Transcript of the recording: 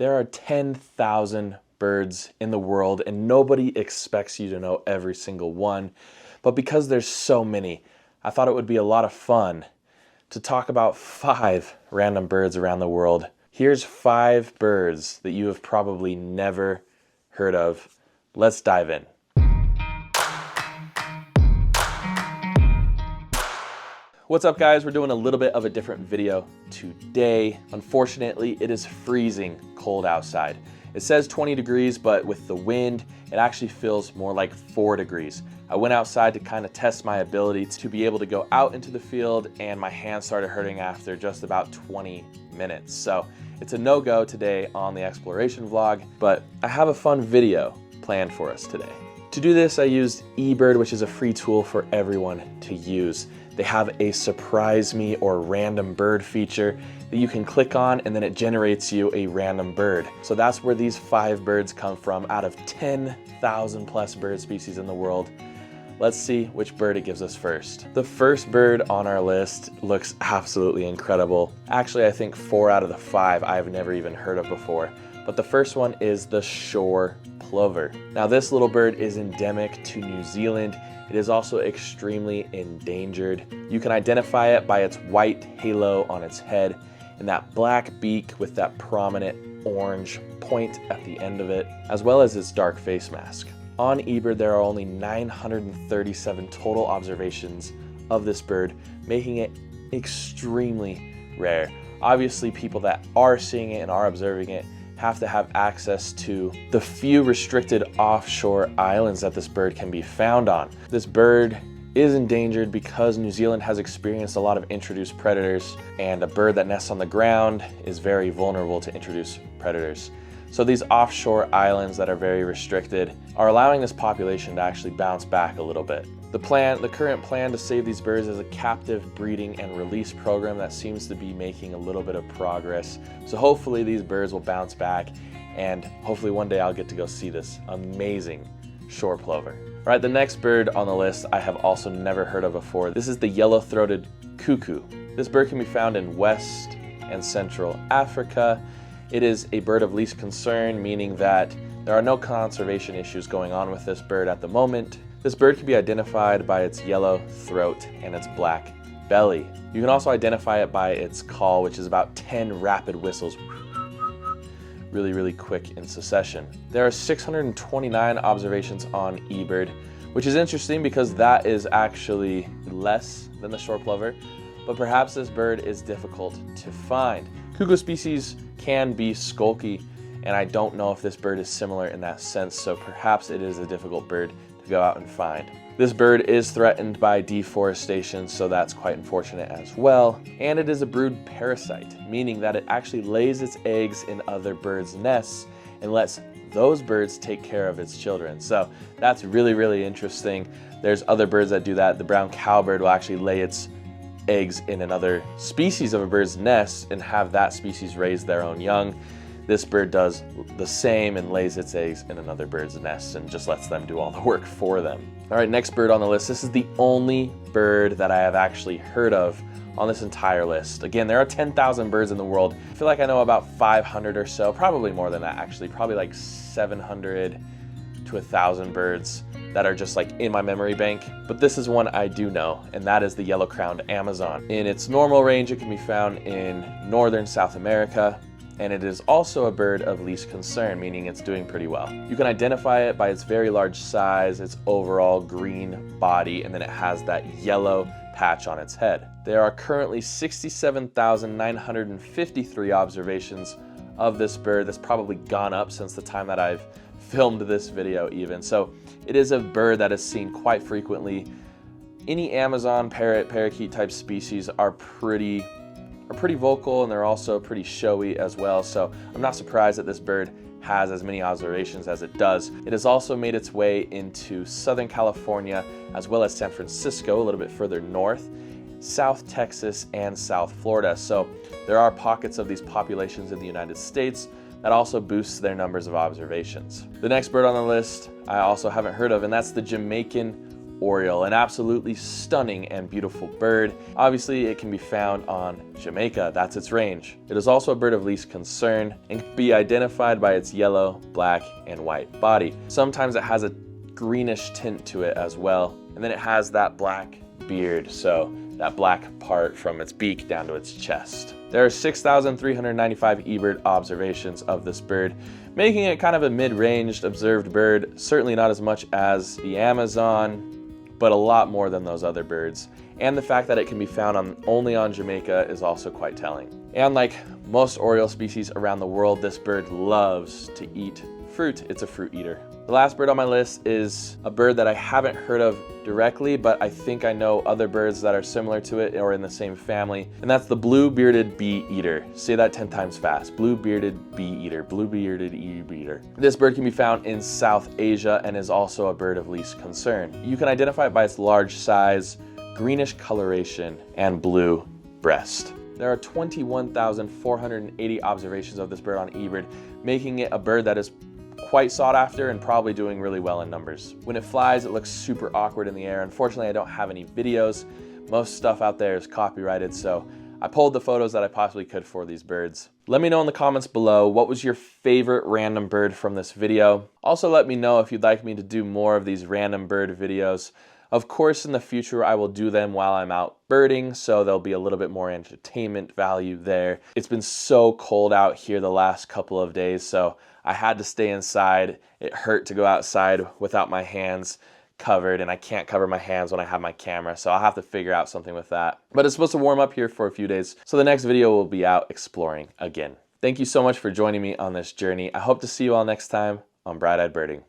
There are 10,000 birds in the world and nobody expects you to know every single one. But because there's so many, I thought it would be a lot of fun to talk about 5 random birds around the world. Here's 5 birds that you have probably never heard of. Let's dive in. What's up guys? We're doing a little bit of a different video today. Unfortunately, it is freezing cold outside. It says 20 degrees, but with the wind, it actually feels more like 4 degrees. I went outside to kind of test my ability to be able to go out into the field, and my hands started hurting after just about 20 minutes. So it's a no-go today on the exploration vlog, but I have a fun video planned for us today. To do this, I used eBird, which is a free tool for everyone to use. They have a surprise me or random bird feature that you can click on, and then it generates you a random bird. So that's where these 5 birds come from out of 10,000 plus bird species in the world. Let's see which bird it gives us first. The first bird on our list looks absolutely incredible. Actually, I think 4 out of the 5 I've never even heard of before. But the first one is the shore plover. Now this little bird is endemic to New Zealand. It is also extremely endangered. You can identify it by its white halo on its head and that black beak with that prominent orange point at the end of it, as well as its dark face mask. On eBird, there are only 937 total observations of this bird, making it extremely rare. Obviously, people that are seeing it and are observing it have to have access to the few restricted offshore islands that this bird can be found on. This bird is endangered because New Zealand has experienced a lot of introduced predators, and a bird that nests on the ground is very vulnerable to introduced predators. So these offshore islands that are very restricted are allowing this population to actually bounce back a little bit. The current plan to save these birds is a captive breeding and release program that seems to be making a little bit of progress. So hopefully these birds will bounce back, and hopefully one day I'll get to go see this amazing shore plover. All right, the next bird on the list I have also never heard of before. This is the yellow-throated cuckoo. This bird can be found in West and Central Africa. It is a bird of least concern, meaning that there are no conservation issues going on with this bird at the moment. This bird can be identified by its yellow throat and its black belly. You can also identify it by its call, which is about 10 rapid whistles, really quick in succession. There are 629 observations on eBird, which is interesting because that is actually less than the shore plover, but perhaps this bird is difficult to find. Cuckoo species can be skulky, and I don't know if this bird is similar in that sense, so perhaps it is a difficult bird to go out and find. This bird is threatened by deforestation, so that's quite unfortunate as well. And it is a brood parasite, meaning that it actually lays its eggs in other birds' nests and lets those birds take care of its children. So that's really interesting. There's other birds that do that. The brown cowbird will actually lay its eggs in another species of a bird's nest and have that species raise their own young. This bird does the same and lays its eggs in another bird's nest and just lets them do all the work for them. All right, next bird on the list. This is the only bird that I have actually heard of on this entire list. Again, there are 10,000 birds in the world. I feel like I know about 500 or so, probably more than that actually, probably like 700 to 1,000 birds that are just like in my memory bank. But this is one I do know, and that is the yellow-crowned Amazon. In its normal range, it can be found in northern South America, and it is also a bird of least concern, meaning it's doing pretty well. You can identify it by its very large size, its overall green body, and then it has that yellow patch on its head. There are currently 67,953 observations of this bird. That's probably gone up since the time that I've filmed this video even. So it is a bird that is seen quite frequently. Any Amazon parrot, parakeet type species are pretty vocal, and they're also pretty showy as well. So I'm not surprised that this bird has as many observations as it does. It has also made its way into Southern California, as well as San Francisco, a little bit further north, South Texas, and South Florida. So there are pockets of these populations in the United States that also boosts their numbers of observations. The next bird on the list I also haven't heard of, and that's the Jamaican oriole, an absolutely stunning and beautiful bird. Obviously, it can be found on Jamaica, that's its range. It is also a bird of least concern and can be identified by its yellow, black, and white body. Sometimes it has a greenish tint to it as well, and then it has that black beard, so that black part from its beak down to its chest. There are 6,395 eBird observations of this bird, making it kind of a mid-ranged observed bird, certainly not as much as the Amazon, but a lot more than those other birds. And the fact that it can be found only on Jamaica is also quite telling. And like most oriole species around the world, this bird loves to eat fruit. It's a fruit eater. The last bird on my list is a bird that I haven't heard of directly, but I think I know other birds that are similar to it or in the same family, and that's the blue-bearded bee eater. Say that 10 times fast. Blue-bearded bee eater. Blue-bearded eater. This bird can be found in South Asia and is also a bird of least concern. You can identify it by its large size, greenish coloration, and blue breast. There are 21,480 observations of this bird on eBird, making it a bird that is quite sought after and probably doing really well in numbers. When it flies, it looks super awkward in the air. Unfortunately, I don't have any videos. Most stuff out there is copyrighted, so I pulled the photos that I possibly could for these birds. Let me know in the comments below, what was your favorite random bird from this video? Also, let me know if you'd like me to do more of these random bird videos. Of course, in the future, I will do them while I'm out birding, so there'll be a little bit more entertainment value there. It's been so cold out here the last couple of days, so I had to stay inside. It hurt to go outside without my hands covered, and I can't cover my hands when I have my camera, so I'll have to figure out something with that. But it's supposed to warm up here for a few days, so the next video will be out exploring again. Thank you so much for joining me on this journey. I hope to see you all next time on Bright Eyed Birding.